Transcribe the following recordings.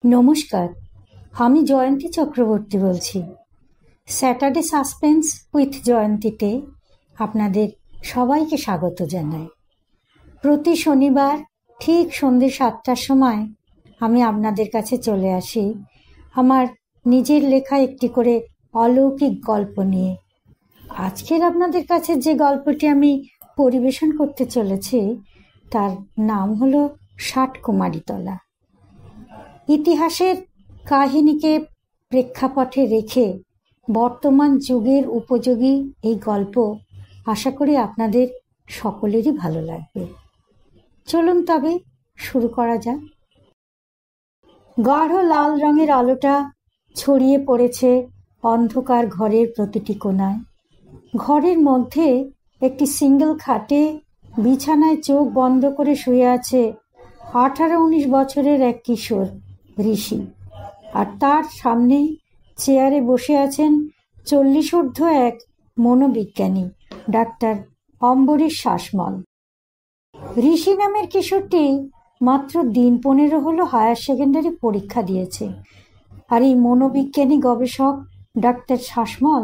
নমস্কার, আমি জয়ন্তী চক্রবর্তী বলছি। স্যাটারডে সাসপেন্স উইথ জয়ন্তীতে আপনাদের সবাইকে স্বাগত জানাই। প্রতি শনিবার ঠিক সন্ধ্যে 7টার সময় আমি আপনাদের কাছে চলে আসি আমার নিজের লেখা একটি করে অলৌকিক গল্প নিয়ে। আজকের আপনাদের কাছে যে গল্পটি আমি পরিবেশন করতে চলেছি তার নাম হলো ষাটকুমারীতলা। ইতিহাসের কাহিনীকে প্রেক্ষাপটে রেখে বর্তমান যুগের উপযোগী এই গল্প আশা করি আপনাদের সকলেরই ভালো লাগবে। চলুন তবে শুরু করা যাক। গাঢ় লাল রঙের আলোটা ছড়িয়ে পড়েছে অন্ধকার ঘরের প্রতিটি কোণায়। ঘরের মধ্যে একটি সিঙ্গেল খাটে বিছানায় চোখ বন্ধ করে শুয়ে আছে 18-19 বছরের এক কিশোর ঋষি, আর তার সামনে চেয়ারে বসে আছেন 40 ঊর্ধ্ব এক মনোবিজ্ঞানী ডাক্তার অম্বরীশ শাসমল। ঋষি নামের কিশোরটি মাত্র দিন 15 হলো হায়ার সেকেন্ডারি পরীক্ষা দিয়েছে, আর এই মনোবিজ্ঞানী গবেষক ডাক্তার শাসমল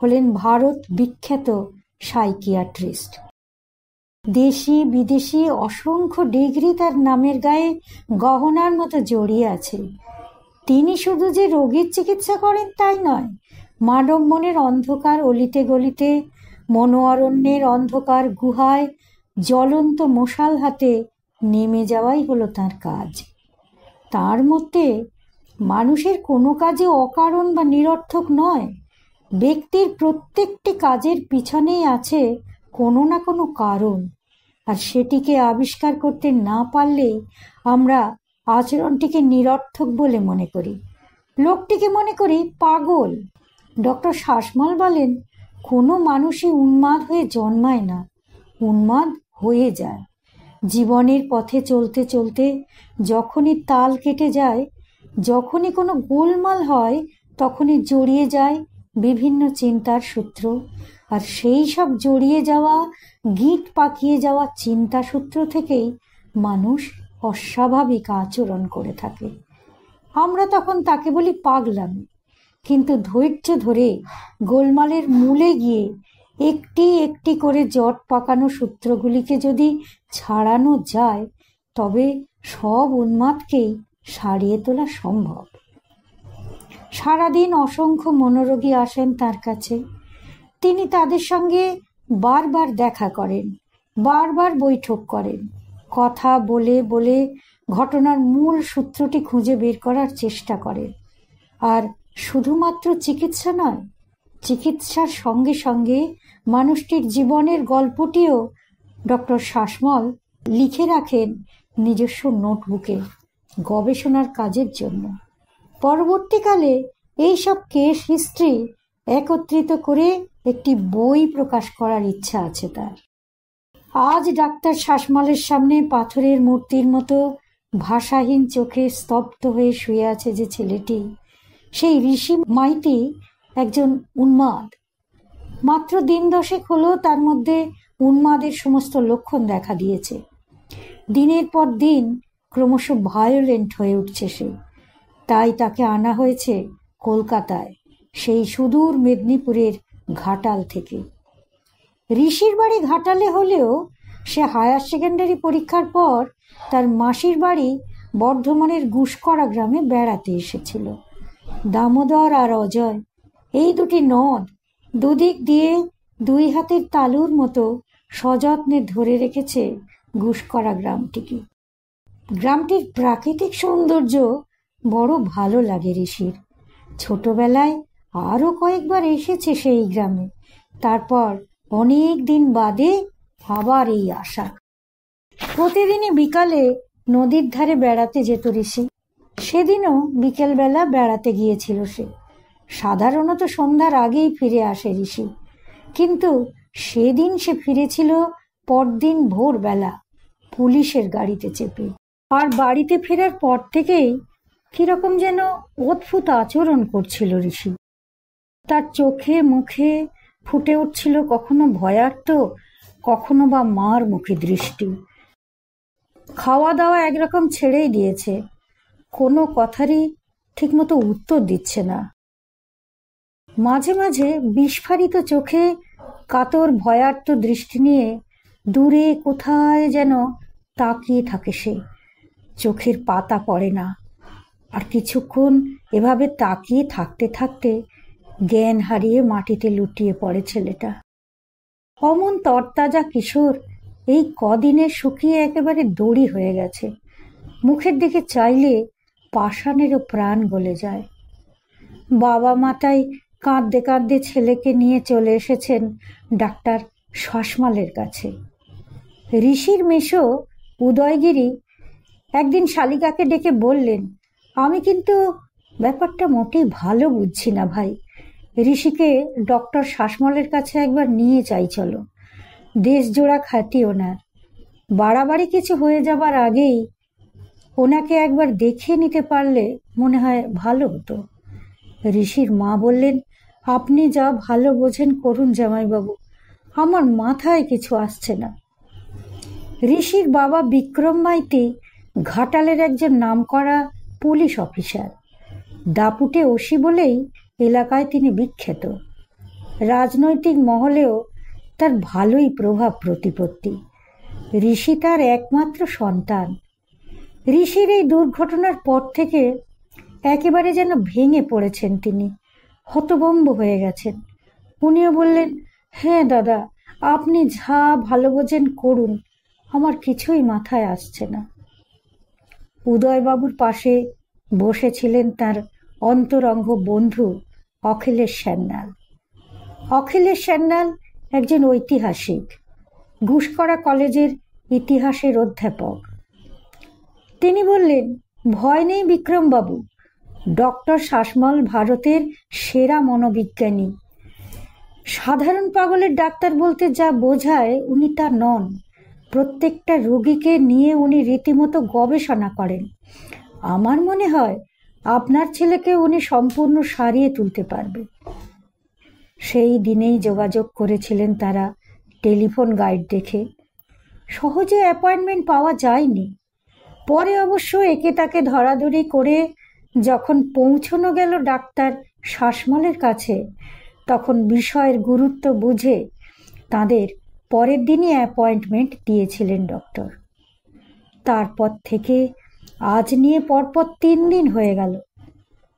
হলেন ভারত বিখ্যাত সাইকিয়াট্রিস্ট। দেশি বিদেশি অসংখ্য ডিগ্রি তার নামের গায়ে গহনার মতো জড়িয়ে আছে। তিনি শুধু যে রোগীর চিকিৎসা করেন তাই নয়, মানব মনের অন্ধকার অলিতে গলিতে, মনোঅরণ্যের অন্ধকার গুহায় জ্বলন্ত মশাল হাতে নেমে যাওয়াই হলো তার কাজ। তার মতে মানুষের কোনো কাজে অকারণ বা নিরর্থক নয়। ব্যক্তির প্রত্যেকটি কাজের পিছনেই আছে কোনো না কোনো কারণ, আর সেটিকে আবিষ্কার করতে না পারলে আমরা আচরণটিকে নিরর্থক বলে মনে করি, লোকটিকে মনে করি পাগল। ডক্টর শাসমল বলেন, কোনো মানুষই উন্মাদ হয়ে জন্মায় না, উন্মাদ হয়ে যায়। জীবনের পথে চলতে চলতে যখনই তাল কেটে যায়, যখনই কোনো গোলমাল হয়, তখনই জড়িয়ে যায় বিভিন্ন চিন্তার সূত্র, আর সেই সব জড়িয়ে যাওয়া গিঁট পাকিয়ে যাওয়া চিন্তা সূত্র থেকেই মানুষ অস্বাভাবিক আচরণ করে থাকে। আমরা তখন তাকে বলি পাগলামি। কিন্তু ধৈর্য ধরে গোলমালের মূলে গিয়ে একটি একটি করে জট পাকানো সূত্রগুলিকে যদি ছাড়ানো যায়, তবে সব উন্মাদকেই সারিয়ে তোলা সম্ভব। সারাদিন অসংখ্য মনোরোগী আসেন তার কাছে। তিনি তাদের সঙ্গে বারবার দেখা করেন, বারবার বৈঠক করেন, কথা বলে বলে ঘটনার মূল সূত্রটি খুঁজে বের করার চেষ্টা করেন। আর শুধুমাত্র চিকিৎসা নয়, চিকিৎসার সঙ্গে সঙ্গে মানুষটির জীবনের গল্পটিও ডক্টর শাসমল লিখে রাখেন নিজস্ব নোটবুকে গবেষণার কাজের জন্য। পরবর্তীকালে এইসব কেস হিস্ট্রি একত্রিত করে একটি বই প্রকাশ করার ইচ্ছা আছে তার। আজ ডাক্তার শাসমলের সামনে পাথরের মূর্তির মতো ভাষাহীন চোখে স্তব্ধ হয়ে শুয়ে আছে যে ছেলেটি, সেই ঋষি মাইতি একজন উন্মাদ। মাত্র দিন 10 হলো তার মধ্যে উন্মাদের সমস্ত লক্ষণ দেখা দিয়েছে। দিনের পর দিন ক্রমশ ভায়োলেন্ট হয়ে উঠছে সে। তাই তাকে আনা হয়েছে কলকাতায়, সেই সুদূর মেদিনীপুরের ঘাটাল থেকে। ঋষির বাড়ি ঘাটালে হলেও সে হায়ার সেকেন্ডারি পরীক্ষার পর তার মাসির বাড়ি বর্ধমানের গুসকরা গ্রামে বেড়াতে এসেছিল। দামোদর আর অজয়, এই দুটি নদ দুদিক দিয়ে 2 হাতের তালুর মতো সযত্নে ধরে রেখেছে গুসকরা গ্রামটিকে। গ্রামটির প্রাকৃতিক সৌন্দর্য বড় ভালো লাগে ঋষির। ছোটবেলায় আরো কয়েকবার এসেছে সেই গ্রামে, তারপর অনেক দিন বাদে আবার এই আসা। প্রতিদিনই বিকালে নদীর ধারে বেড়াতে যেত ঋষি। সেদিনও বিকেলবেলা বেড়াতে গিয়েছিল সে। সাধারণত সন্ধ্যার আগেই ফিরে আসে ঋষি, কিন্তু সেদিন সে ফিরেছিল পরদিন ভোরবেলা পুলিশের গাড়িতে চেপে। আর বাড়িতে ফেরার পর থেকেই কিরকম যেন অদ্ভুত আচরণ করছিল ঋষি। তার চোখে মুখে ফুটে উঠছিল কখনো ভয়ার্ত, কখনো বা মার মুখী দৃষ্টি। খাওয়া দাওয়া একরকম ছেড়েই দিয়েছে। কোনো কথারই ঠিকমতো উত্তর দিচ্ছে না। মাঝে মাঝে বিস্ফারিত চোখে কাতর ভয়ার্ত দৃষ্টি নিয়ে দূরে কোথায় যেন তাকিয়ে থাকে সে। চোখের পাতা পড়ে না। আর কিছুক্ষণ এভাবে তাকিয়ে থাকতে থাকতে জ্ঞান হারিয়ে মাটিতে লুটিয়ে পড়ে ছেলেটা। অমন তরতাজা কিশোর এই কদিনে শুকিয়ে একেবারে দড়ি হয়ে গেছে। মুখের দিকে চাইলে পাষাণেরও প্রাণ গলে যায়। বাবা মা তাই কাঁদতে কাঁদতে ছেলেকে নিয়ে চলে এসেছেন ডাক্তার শাসমলের কাছে। ঋষির মেশো উদয়গিরি একদিন শালিকাকে ডেকে বললেন, আমি কিন্তু ব্যাপারটা মোটেই ভালো বুঝছি না ভাই। ঋষিকে ডক্টর শাসমলের কাছে একবার নিয়ে যাই চলো। দেশ জোড়া খ্যাতি ওনার। বাড়াবাড়ি কিছু হয়ে যাবার আগেই ওনাকে একবার দেখিয়ে নিতে পারলে মনে হয় ভালো হতো। ঋষির মা বললেন, আপনি যা ভালো বোঝেন করুন জামাইবাবু, আমার মাথায় কিছু আসছে না। ঋষির বাবা বিক্রম মাইতি ঘাটালের একজন নামকরা পুলিশ অফিসার। দাপুটে ওসি বলেই এলাকায় তিনি বিখ্যাত। রাজনৈতিক মহলেও তার ভালোই প্রভাব প্রতিপত্তি। ঋষি তার একমাত্র সন্তান। ঋষির এই দুর্ঘটনার পর থেকে একেবারে যেন ভেঙে পড়েছেন তিনি, হতভম্ব হয়ে গেছেন। উনিও বললেন, হ্যাঁ দাদা, আপনি যা ভালো বোঝেন করুন, আমার কিছুই মাথায় আসছে না। উদয়বাবুর পাশে বসেছিলেন তার অন্তরঙ্গ বন্ধু অখিলেশ সান্যাল। অখিলেশ সান্যাল একজন ঐতিহাসিক, ঘুষকরা কলেজের ইতিহাসের অধ্যাপক। তিনি বললেন, ভয় নেই বিক্রমবাবু, ডক্টর শাসমল ভারতের সেরা মনোবিজ্ঞানী। সাধারণ পাগলের ডাক্তার বলতে যা বোঝায় উনি তা নন। প্রত্যেকটা রোগীকে নিয়ে উনি রীতিমতো গবেষণা করেন। আমার মনে হয় আপনার ছেলেকে উনি সম্পূর্ণ সারিয়ে তুলতে পারবে। সেই দিনেই যোগাযোগ করেছিলেন তারা টেলিফোন গাইড দেখে। সহজে অ্যাপয়েন্টমেন্ট পাওয়া যায়নি। পরে অবশ্য একে তাকে ধরাধরি করে যখন পৌঁছানো গেল ডাক্তার শাসমলের কাছে, তখন বিষয়ের গুরুত্ব বুঝে তাদের পরের দিনই অ্যাপয়েন্টমেন্ট দিয়েছিলেন ডক্টর। তারপর থেকে আজ নিয়ে পরপর 3 দিন হয়ে গেল।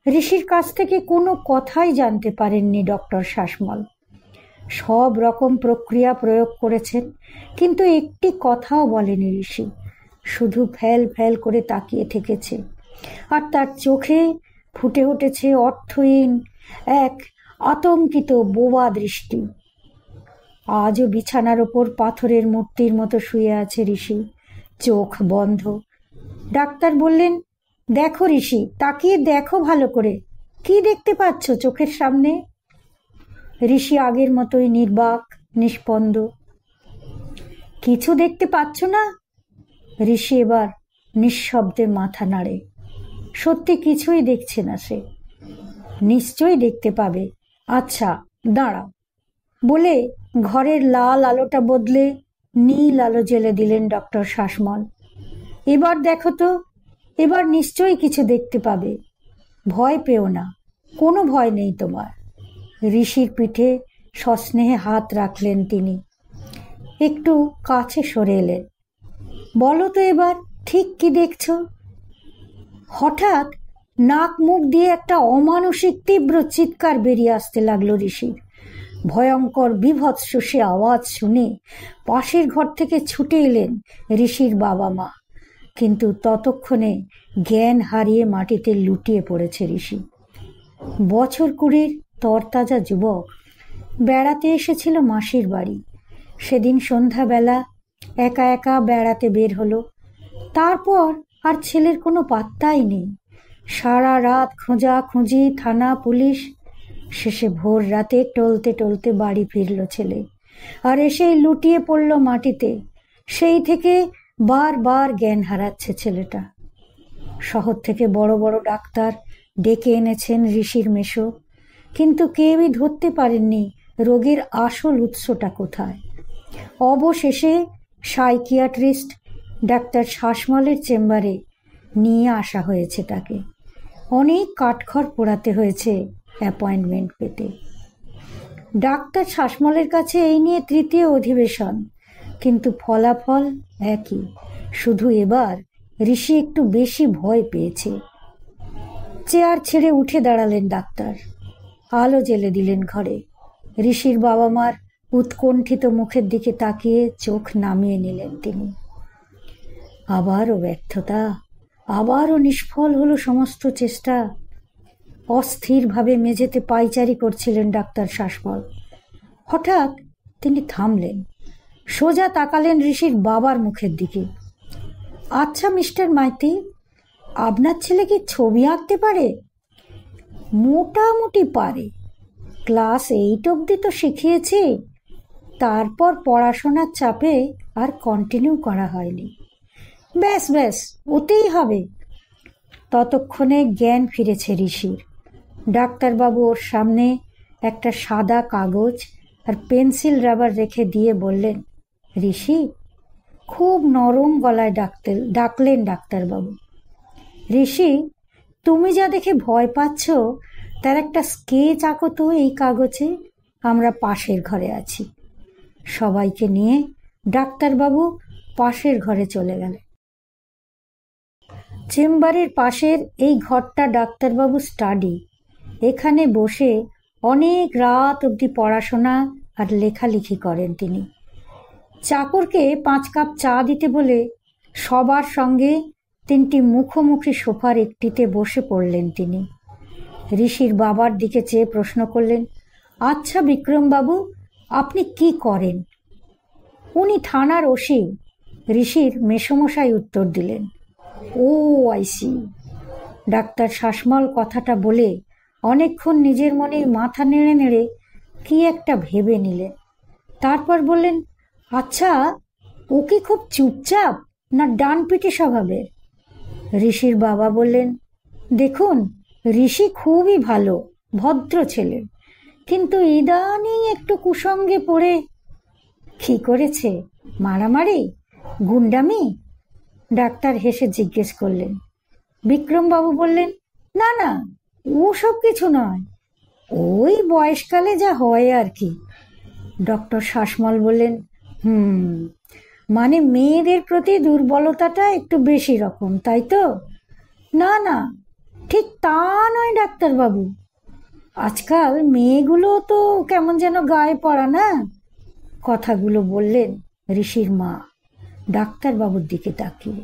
ঋষির কাছ থেকে কোনো কথাই জানতে পারেননি ডক্টর শাসমল। সব রকম প্রক্রিয়া প্রয়োগ করেছেন, কিন্তু একটি কথাও বলেনি ঋষি। শুধু ফ্যাল ফ্যাল করে তাকিয়ে থেকেছে, আর তার চোখে ফুটে উঠেছে অর্থহীন এক আতঙ্কিত বোবা দৃষ্টি। আজও বিছানার ওপর পাথরের মূর্তির মতো শুয়ে আছে ঋষি, চোখ বন্ধ। ডাক্তার বললেন, দেখো ঋষি, তাকিয়ে দেখো ভালো করে, কি দেখতে পাচ্ছ চোখের সামনে? ঋষি আগের মতোই নির্বাক, নিস্পন্দ। কিছু দেখতে পাচ্ছ না? ঋষি এবার নিঃশব্দে মাথা নাড়ে। সত্যি কিছুই দেখছে না সে। নিশ্চয়ই দেখতে পাবে, আচ্ছা দাঁড়াও বলে ঘরের লাল আলোটা বদলে নীল আলো জ্বেলে দিলেন ডক্টর শাসমল। এবার দেখো তো, এবার নিশ্চয়ই কিছু দেখতে পাবে। ভয় পেও না, কোনো ভয় নেই তোমার। ঋষির পিঠে সস্নেহে হাত রাখলেন তিনি। একটু কাছে সরে এলেন। বলো তো এবার ঠিক কি দেখছো? হঠাৎ নাক মুখ দিয়ে একটা অমানসিক তীব্র চিৎকার বেরিয়ে আসতে লাগলো ঋষির। ভয়ঙ্কর বিভৎস সে আওয়াজ শুনে পাশের ঘর থেকে ছুটে এলেন ঋষির বাবা মা। কিন্তু ততক্ষণে জ্ঞান হারিয়ে মাটিতে লুটিয়ে পড়েছে ঋষি। বছর 20 তরতাজা যুবক, বেড়াতে এসেছিল মাসির বাড়ি। সেদিন সন্ধ্যাবেলা একা একা বেড়াতে বের হলো। তারপর আর ছেলের কোনো পাত্তাই নেই। সারা রাত খোঁজাখুঁজি, থানা, পুলিশ। শেষে ভোর রাতে টলতে টলতে বাড়ি ফিরল ছেলে, আর এসেই লুটিয়ে পড়ল মাটিতে। সেই থেকে বারবার জ্ঞান হারাচ্ছে ছেলেটা। শহর থেকে বড় বড় ডাক্তার ডেকে এনেছেন ঋষির মেশো, কিন্তু কেউই ধরতে পারেননি রোগের আসল উৎসটা কোথায়। অবশেষে সাইকিয়াট্রিস্ট ডাক্তার শাসমলের চেম্বারে নিয়ে আসা হয়েছে তাকে। অনেক কাঠখড় পোড়াতে হয়েছে অ্যাপয়েন্টমেন্ট পেতে। ডাক্তার শাসমলের কাছে এই নিয়ে তৃতীয় অধিবেশন, কিন্তু ফলাফল একই। শুধু এবার ঋষি একটু বেশি ভয় পেয়েছে। চেয়ার ছেড়ে উঠে দাঁড়ালেন ডাক্তার। আলো জ্বেলে দিলেন ঘরে। ঋষির বাবা মার উৎকণ্ঠিত মুখের দিকে তাকিয়ে চোখ নামিয়ে নিলেন তিনি। আবারও ব্যর্থতা, আবারও নিষ্ফল হলো সমস্ত চেষ্টা। অস্থিরভাবে মেঝেতে পায়চারি করছিলেন ডাক্তার শাসমল। হঠাৎ তিনি থামলেন, সোজা তাকালেন ঋষির বাবার মুখের দিকে। আচ্ছা মিস্টার মাইতি, আপনার ছেলে কি ছবি আঁকতে পারে? মোটামুটি পারে, ক্লাস 8 অবধি তো শিখিয়েছি, তারপর পড়াশোনার চাপে আর কন্টিনিউ করা হয়নি। ব্যাস ব্যাস, ওতেই হবে। ততক্ষণে জ্ঞান ফিরেছে ঋষির। ডাক্তারবাবু ওর সামনে একটা সাদা কাগজ আর পেন্সিল রাবার রেখে দিয়ে বললেন, ঋষি। খুব নরম গলায় ডাকলেন ডাক্তারবাবু, ঋষি, তুমি যা দেখে ভয় পাচ্ছ তার একটা স্কেচ আঁকো তো এই কাগজে। আমরা পাশের ঘরে আছি। সবাইকে নিয়ে ডাক্তারবাবু পাশের ঘরে চলে গেলেন। চেম্বারের পাশের এই ঘরটা ডাক্তারবাবু স্টাডি। এখানে বসে অনেক রাত অবধি পড়াশোনা আর লেখালেখি করেন তিনি। চাকরকে 5 কাপ চা দিতে বলে সবার সঙ্গে 3টি মুখোমুখি সোফার একটিতে বসে পড়লেন তিনি। ঋষির বাবার দিকে চেয়ে প্রশ্ন করলেন, আচ্ছা বিক্রমবাবু, আপনি কি করেন? উনি থানার ওসি। ঋষির মেসমশাই উত্তর দিলেন। ও আইসি। ডাক্তার শাসমল কথাটা বলে অনেকক্ষণ নিজের মনে মাথা নেড়ে নেড়ে কি একটা ভেবে নিলেন। তারপর বললেন, আচ্ছা, ও কি খুব চুপচাপ না ডানপিটে স্বভাবের? ঋষির বাবা বললেন, দেখুন, ঋষি খুবই ভালো ভদ্র ছেলে, কিন্তু ইদানিং একটু কুসঙ্গে পড়ে। কি করেছে? মারামারি, গুন্ডামি? ডাক্তার হেসে জিজ্ঞেস করলেন। বিক্রমবাবু বললেন, না না, ওসব কিছু নয়, ওই বয়সকালে যা হয় আর কি। ডক্টর শাসমল বললেন, মানে মেয়েদের প্রতি দুর্বলতাটা একটু বেশি রকম, তাই তো? না না, ঠিক তা নয় ডাক্তারবাবু, আজকাল মেয়েগুলো তো কেমন যেন গায়ে পড়া না। কথাগুলো বললেন ঋষির মা ডাক্তারবাবুর দিকে তাকিয়ে।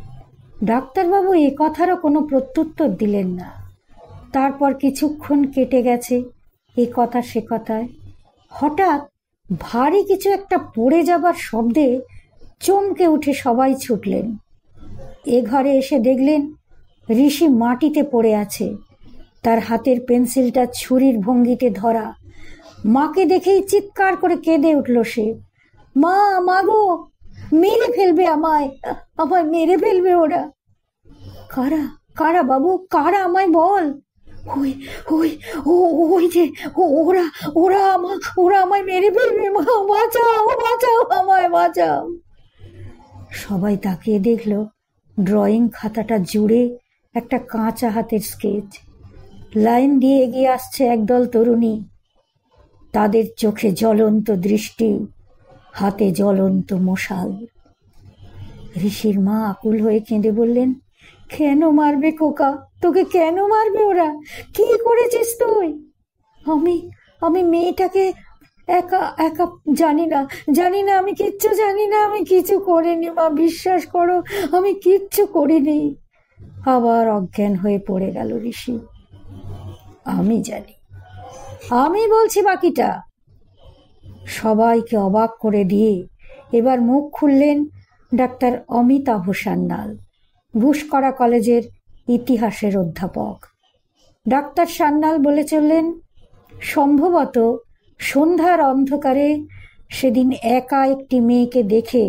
ডাক্তারবাবু এ কথারও কোনো প্রত্যুত্তর দিলেন না। তারপর কিছুক্ষণ কেটে গেছে এ কথা সে কথায়। হঠাৎ ভারী কিছু একটা পড়ে যাবার শব্দে চমকে উঠে সবাই ছুটলেন। এ ঘরে এসে দেখলেন ঋষি মাটিতে পড়ে আছে, তার হাতের পেন্সিলটা ছুরির ভঙ্গিতে ধরা। মাকে দেখেই চিৎকার করে কেঁদে উঠল সে, মা, মাগো, মেরে ফেলবে আমায়, আমায় মেরে ফেলবে ওরা। কারা? কারা বাবু, কারা? আমায় বল। ওই ওই ওই যে ওরা ওরা ওরা আমায় মেরে ফেলবে, মা, বাঁচাও, বাঁচাও, আমায় বাঁচাও। সবাই তাকিয়ে দেখল ড্রয়িং খাতাটা জুড়ে একটা কাঁচা হাতের স্কেচ। লাইন দিয়ে এগিয়ে আসছে একদল তরুণী, তাদের চোখে জ্বলন্ত দৃষ্টি, হাতে জ্বলন্ত মশাল। ঋষির মা আকুল হয়ে কেঁদে বললেন, কেন মারবে খোকা? তোকে কেন মারবে ওরা? কি করেছিস তুই? আমি মেয়েটাকে একা একা জানি না, আমি কিচ্ছু জানি না, আমি কিছু করিনি মা, বিশ্বাস করো, আমি কিচ্ছু করিনি। আবার অজ্ঞান হয়ে পড়ে গেল ঋষি। আমি জানি, আমি বলছি বাকিটা। সবাইকে অবাক করে দিয়ে এবার মুখ খুললেন ডাক্তার অমিতাভ সান্যাল, ঘুষকরা কলেজের ইতিহাসের অধ্যাপক। ডাক্তার সান্যাল বলে চললেন, সম্ভবত সন্ধ্যার অন্ধকারে সেদিন একা একটি মেয়েকে দেখে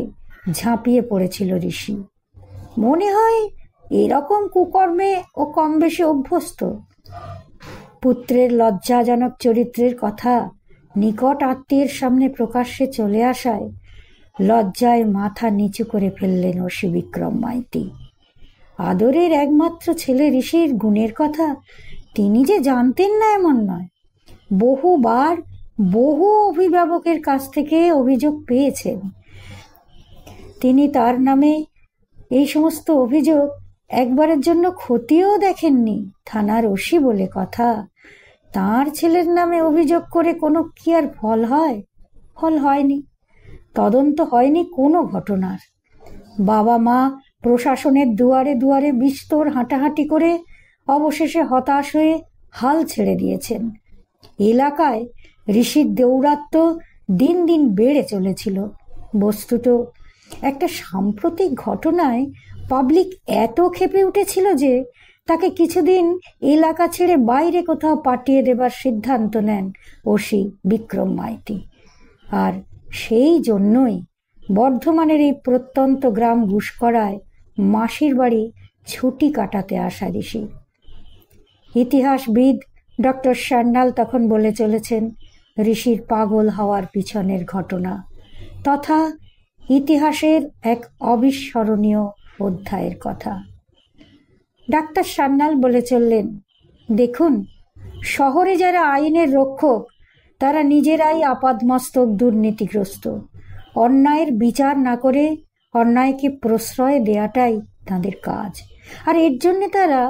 ঝাঁপিয়ে পড়েছিল ঋষি। মনে হয় এরকম কুকর্মে ও কম বেশি অভ্যস্ত। পুত্রের লজ্জাজনক চরিত্রের কথা নিকট আত্মীয়ের সামনে প্রকাশ্যে চলে আসায় লজ্জায় মাথা নিচু করে ফেললেন ওসি বিক্রম মাইতি। আদরের একমাত্র ছেলে ঋষির গুণের কথা তিনি যে জানতেন না এমন নয়। বহুবার বহু অভিভাবকের কাছ থেকে অভিযোগ পেয়েছেন। তিনি তার নামে এই সমস্ত অভিযোগ একবারের জন্য খতিয়েও দেখেননি। থানার ওসি বলে কথা, তার ছেলের নামে অভিযোগ করে কোনো কি আর ফল হয়? ফল হয়নি। তদন্ত হয়নি কোনো ঘটনার। বাবা মা প্রশাসনের দুয়ারে দুয়ারে বিস্তর হাঁটাহাঁটি করে অবশেষে হতাশ হয়ে হাল ছেড়ে দিয়েছেন। এলাকায় ঋষির দৌরাত্ম্য দিন দিন বেড়ে চলেছিল। বস্তুত একটা সাম্প্রতিক ঘটনায় পাবলিক এত ক্ষেপে উঠেছিল যে তাকে কিছুদিন এলাকা ছেড়ে বাইরে কোথাও পাঠিয়ে দেবার সিদ্ধান্ত নেন ওসি বিক্রম মাইতি। আর সেই জন্যই বর্ধমানের এই প্রত্যন্ত গ্রাম ঘুষকরায় মাসির বাড়ি ছুটি কাটাতে আসা ঋষি। ইতিহাসবিদ ডক্টর সান্যাল তখন বলে চলেছেন ঋষির পাগল হওয়ার পিছনের ঘটনা তথা ইতিহাসের এক অবিস্মরণীয় অধ্যায়ের কথা। ডাক্তার সান্যাল বলে চললেন, দেখুন, শহরে যারা আইনের রক্ষক তারা নিজেরাই আপাদমস্তক দুর্নীতিগ্রস্ত। অন্যায়ের বিচার না করে অন্যায়কে প্রশ্রয় দেওয়াটাই তাদের কাজ, আর এর জন্য তারা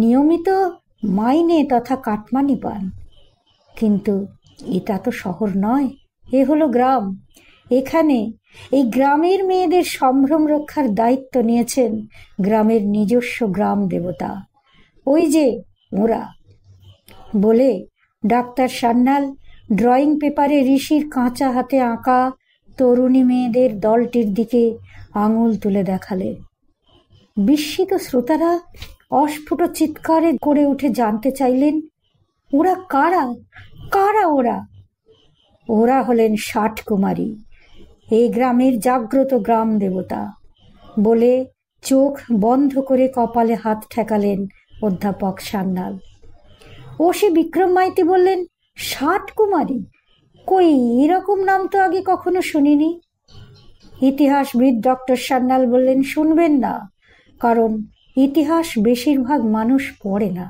নিয়মিত মাইনে তথা কাটমানি পান। কিন্তু এটা তো শহর নয়, এ হলো গ্রাম। এখানে এই গ্রামের মেয়েদের সম্ভ্রম রক্ষার দায়িত্ব নিয়েছেন গ্রামের নিজস্ব গ্রাম দেবতা, ওই যে ওরা। বলে ডাক্তার সান্যাল ড্রয়িং পেপারে ঋষির কাঁচা হাতে আঁকা তরুণী মেয়েদের দলটির দিকে আঙুল তুলে দেখালেন। বিস্মিত শ্রোতারা অস্ফুট চিৎকারে করে উঠে জানতে চাইলেন, ওরা কারা? কারা ওরা? ওরা হলেন 60 কুমারী, এই গ্রামের জাগ্রত গ্রাম দেবতা। বলে চোখ বন্ধ করে কপালে হাত ঠেকালেন অধ্যাপক সান্যাল। ওসি বিক্রম মাইতি বললেন, 60 কুমারী? কই, এরকম নাম তো আগে কখনো শুনিনি। ইতিহাসবিদ ডক্টর সান্যাল বললেন, শুনবেন না, কারণ ইতিহাস বেশিরভাগ মানুষ পড়ে না।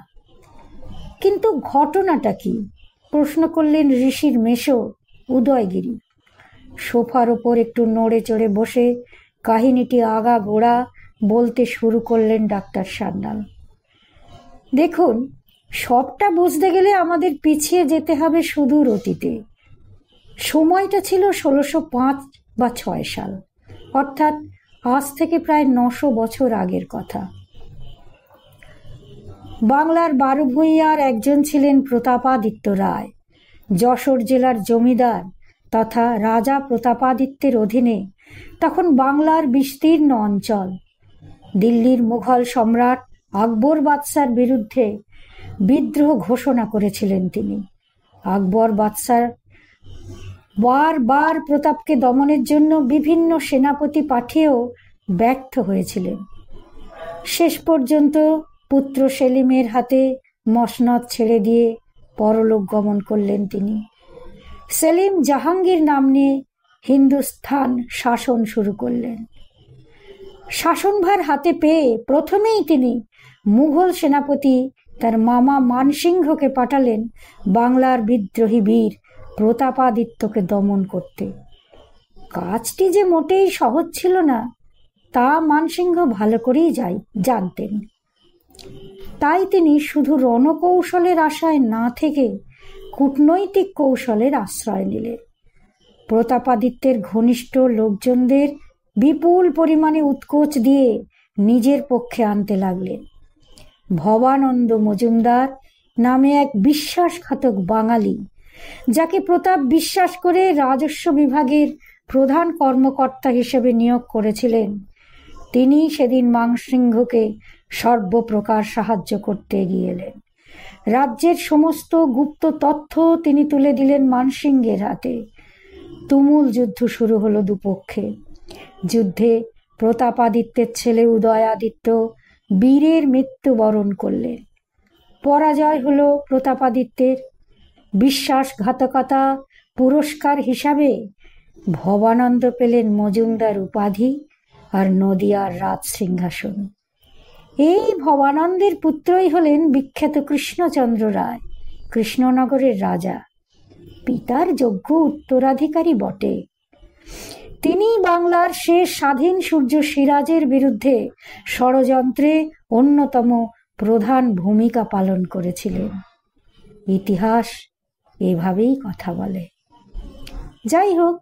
কিন্তু ঘটনাটা কি? প্রশ্ন করলেন ঋষির মেশো উদয়গিরি। সোফার ওপর একটু নড়ে চড়ে বসে কাহিনীটি আগা গোড়া বলতে শুরু করলেন ডাক্তার সান্যাল। দেখুন, সবটা বুঝতে গেলে আমাদের পিছিয়ে যেতে হবে সুদূর অতীতে। সময়টা ছিল 1605 বা 6 সাল, অর্থাৎ আজ থেকে প্রায় 900 বছর আগের কথা। বাংলার 12 ভূঁইয়ার একজন ছিলেন প্রতাপাদিত্য রায়। যশোর জেলার জমিদার তথা রাজা প্রতাপাদিত্যের অধীনে তখন বাংলার বিস্তীর্ণ অঞ্চল। দিল্লির মুঘল সম্রাট আকবর বাদশার বিরুদ্ধে বিদ্রোহ ঘোষণা করেছিলেন তিনি। আকবর বাদশার বারবার প্রতাপকে দমনের জন্য বিভিন্ন সেনাপতি পাঠিয়েও ব্যর্থ হয়েছিলেন। শেষ পর্যন্ত পুত্র সেলিমের হাতে মসনদ ছেড়ে দিয়ে পরলোক গমন করলেন তিনি। সেলিম জাহাঙ্গীর নাম নিয়ে হিন্দুস্থান শাসন শুরু করলেন। শাসনভার হাতে পেয়ে প্রথমেই তিনি মুঘল সেনাপতি তার মামা মানসিংহকে পাঠালেন বাংলার বিদ্রোহী বীর প্রতাপাদিত্যকে দমন করতে। কাজটি যে মোটেই সহজ ছিল না তা মানসিংহ ভালো করেই জানতেন। তাই তিনি শুধু রণকৌশলের আশায় না থেকে কূটনৈতিক কৌশলের আশ্রয় নিলেন। প্রতাপাদিত্যের ঘনিষ্ঠ লোকজনদের বিপুল পরিমাণে উৎকোচ দিয়ে নিজের পক্ষে আনতে লাগলেন। ভবানন্দ মজুমদার নামে এক বিশ্বাসঘাতক বাঙালি, যাকে প্রতাপ বিশ্বাস করে রাজস্ব বিভাগের প্রধান কর্মকর্তা হিসেবে নিয়োগ করেছিলেন, তিনি সেদিন মানসিংহকে সর্বপ্রকার সাহায্য করতে এগিয়ে এলেন। রাজ্যের সমস্ত গুপ্ত তথ্য তিনি তুলে দিলেন মানসিংহের হাতে। তুমুল যুদ্ধ শুরু হলো দুপক্ষে। যুদ্ধে প্রতাপাদিত্যের ছেলে উদয়াদিত্য বীরের মৃত্যুবরণ করলেন। পরাজয় হলো প্রতাপাদিত্যের। বিশ্বাসঘাতকতা পুরস্কার হিসাবে ভবানন্দ পেলেন মজুমদার উপাধি আর নদিয়ার রাজ সিংহাসন। এই ভবানন্দের পুত্রই হলেন বিখ্যাত কৃষ্ণচন্দ্র রায়, কৃষ্ণনগরের রাজা, পিতার যোগ্য উত্তরাধিকারী বটে। তিনি বাংলার শেষ স্বাধীন সূর্য সিরাজের বিরুদ্ধে ষড়যন্ত্রে অন্যতম প্রধান ভূমিকা পালন করেছিলেন। ইতিহাস এভাবেই কথা বলে। যাই হোক,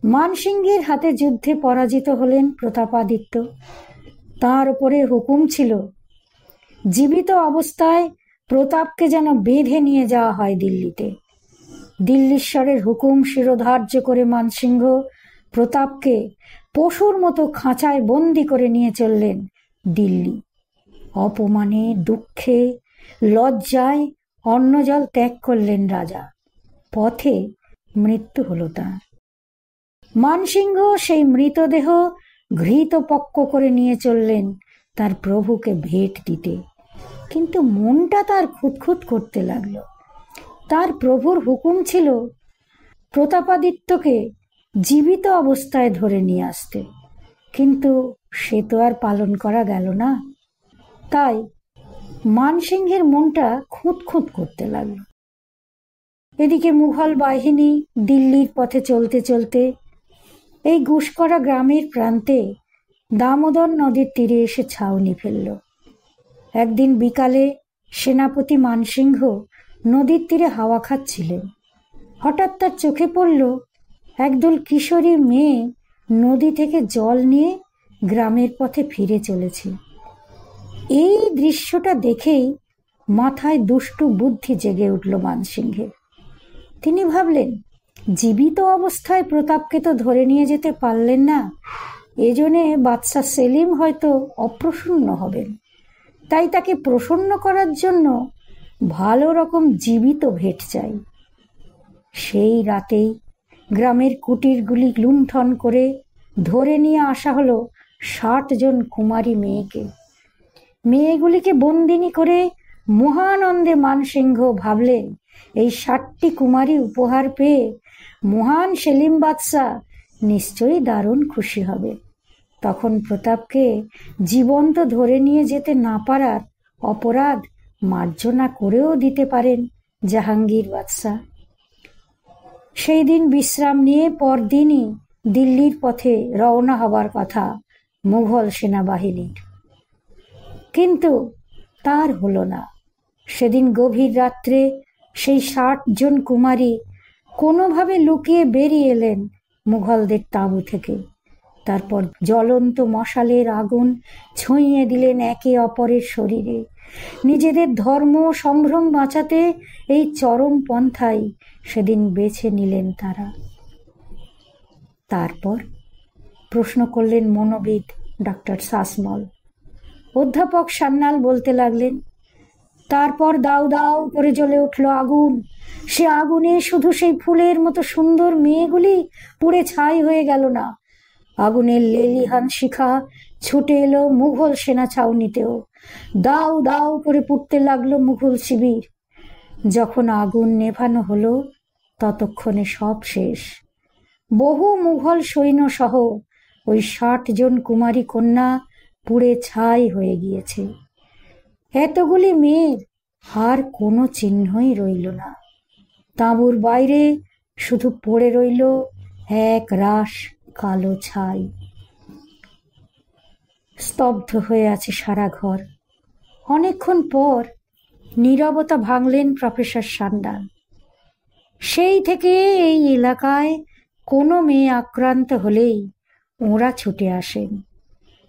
মানসিংহের হাতে যুদ্ধে পরাজিত হলেন প্রতাপাদিত্য। তার উপরে হুকুম ছিল জীবিত অবস্থায় প্রতাপকে যেন বেঁধে নিয়ে যাওয়া হয় দিল্লিতে। দিল্লীশ্বরের হুকুম শিরোধার্য করে মানসিংহ প্রতাপকে পশুর মতো খাঁচায় বন্দি করে নিয়ে চললেন দিল্লি। অপমানে, দুঃখে, লজ্জায় অন্নজল ত্যাগ করলেন রাজা। পথে মৃত্যু হলো তাঁর। মানসিংহ সেই মৃতদেহ ঘৃতপক্ক করে নিয়ে চললেন তার প্রভুকে ভেট দিতে। কিন্তু মনটা তার খুঁতখুত করতে লাগলো। তার প্রভুর হুকুম ছিল প্রতাপাদিত্যকে জীবিত অবস্থায় ধরে নিয়ে আসতে, কিন্তু সে তো আর পালন করা গেল না। তাই মানসিংহের মনটা খুঁতখুত করতে লাগলো। এদিকে মুঘল বাহিনী দিল্লির পথে চলতে চলতে এই গুসকরা গ্রামের প্রান্তে দামোদর নদীর তীরে এসে ছাউনি ফেলল। একদিন বিকালে সেনাপতি মানসিংহ নদীর তীরে হাওয়া খাচ্ছিলেন। হঠাৎ তার চোখে পড়ল একদল কিশোরী মেয়ে নদী থেকে জল নিয়ে গ্রামের পথে ফিরে চলেছে। এই দৃশ্যটা দেখেই মাথায় দুষ্টু বুদ্ধি জেগে উঠল মানসিংহের। তিনি ভাবলেন, জীবিত অবস্থায় প্রতাপকে তো ধরে নিয়ে যেতে পারলেন না, এজন্যে বাদশাহ সেলিম হয়তো অপ্রসন্ন হবেন। তাই তাকে প্রসন্ন করার জন্য ভালো রকম জীবিত ভেট চাই। সেই রাতেই গ্রামের কুটিরগুলি লুণ্ঠন করে ধরে নিয়ে আসা হলো 60 জন কুমারী মেয়েকে। মেয়েগুলিকে বন্দিনী করে মহানন্দে মানসিংহ ভাবলেন, এই 60টি কুমারী উপহার পেয়ে মহান সেলিম বাদশাহ নিশ্চয়ই দারুণ খুশি হবে। তখন প্রতাপকে জীবন্ত ধরে নিয়ে যেতে না পারার অপরাধ মার্জনা করেও দিতে পারেন জাহাঙ্গীর বাদশাহ। সেই দিন বিশ্রাম নিয়ে পরদিনই দিল্লির পথে রওনা হবার কথা মুঘল সেনাবাহিনীর। কিন্তু তার হলো না। সেদিন গভীর রাত্রে সেই 60 জন কুমারী কোনোভাবে লুকিয়ে বেরিয়ে এলেন মুঘলদের তাঁবু থেকে। তারপর জ্বলন্ত মশালের আগুন ছুঁইয়ে দিলেন একে অপরের শরীরে। নিজেদের ধর্ম সম্ভ্রম বাঁচাতে এই চরম পন্থাই সেদিন বেছে নিলেন তারা। তারপর প্রশ্ন করলেন মনোবিদ ডক্টর শাসমল। অধ্যাপক সান্যাল বলতে লাগলেন, তারপর দাউ দাউ করে জ্বলে উঠল আগুন। সে আগুনে শুধু সেই ফুলের মতো সুন্দর মেয়েগুলি পুড়ে ছাই হয়ে গেল না, আগুনের লেলিহান শিখা ছুটে এলো মুঘল সেনা ছাউনিতেও। দাউ দাউ করে পুড়তে লাগলো মুঘল শিবির। যখন আগুন নেভানো হলো ততক্ষণে সব শেষ। বহু মুঘল সৈন্য সহ ওই 60 জন কুমারী কন্যা পুড়ে ছাই হয়ে গিয়েছে। এতগুলি মেয়ের আর কোনো চিহ্নই রইল না। তাঁবুর বাইরে শুধু পড়ে রইল এক রাশ কালো ছাই। স্তব্ধ হয়ে আছে সারা ঘর। অনেকক্ষণ পর নীরবতা ভাঙলেন প্রফেসর সান্যাল। সেই থেকে এই এলাকায় কোনো মেয়ে আক্রান্ত হলেই ওরা ছুটে আসেন।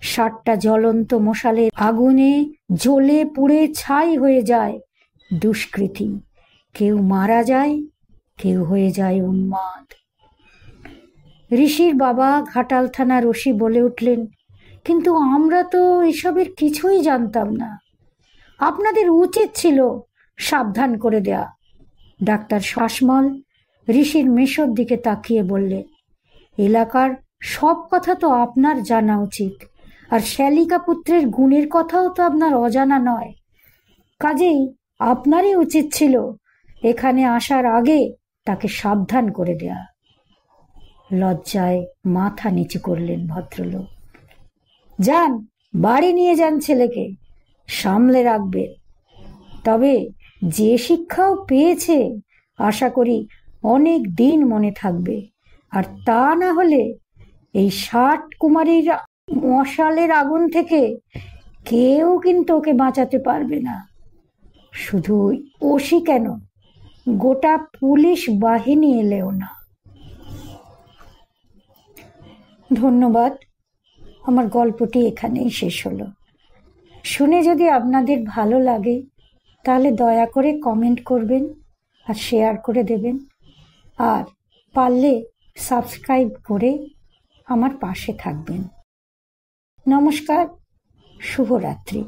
60টা জ্বলন্ত মশালের আগুনে জ্বলে পুড়ে ছাই হয়ে যায় দুষ্কৃতী। কেউ মারা যায়, কেউ হয়ে যায় উন্মাদ। ঋষির বাবা ঘাটাল থানার ওসি বলে উঠলেন, কিন্তু আমরা তো এসবের কিছুই জানতাম না। আপনাদের উচিত ছিল সাবধান করে দেয়া। ডাক্তার শাসমল ঋষির মেশোর দিকে তাকিয়ে বললেন, এলাকার সব কথা তো আপনার জানা উচিত, আর শ্যালিকা পুত্রের গুণের কথাও তো আপনার অজানা নয়। কাজেই আপনারই উচিত ছিল এখানে আসার আগে তাকে সাবধান করে দেয়া। লজ্জায় মাথা নিচু করলেন ভদ্রলোক। যান, বাড়ি নিয়ে যান ছেলেকে। সামলে রাখবেন। তবে যে শিক্ষাও পেয়েছে আশা করি অনেক দিন মনে থাকবে। আর তা না হলে এই 60 কুমারীর মশালের আগুন থেকে কেউ কিন্তু ওকে বাঁচাতে পারবে না। শুধু ওসি কেন, গোটা পুলিশ বাহিনী এলেও না। ধন্যবাদ। আমার গল্পটি এখানেই শেষ হলো। শুনে যদি আপনাদের ভালো লাগে তাহলে দয়া করে কমেন্ট করবেন আর শেয়ার করে দেবেন, আর পারলে সাবস্ক্রাইব করে আমার পাশে থাকবেন। নমস্কার, শুভরাত্রি।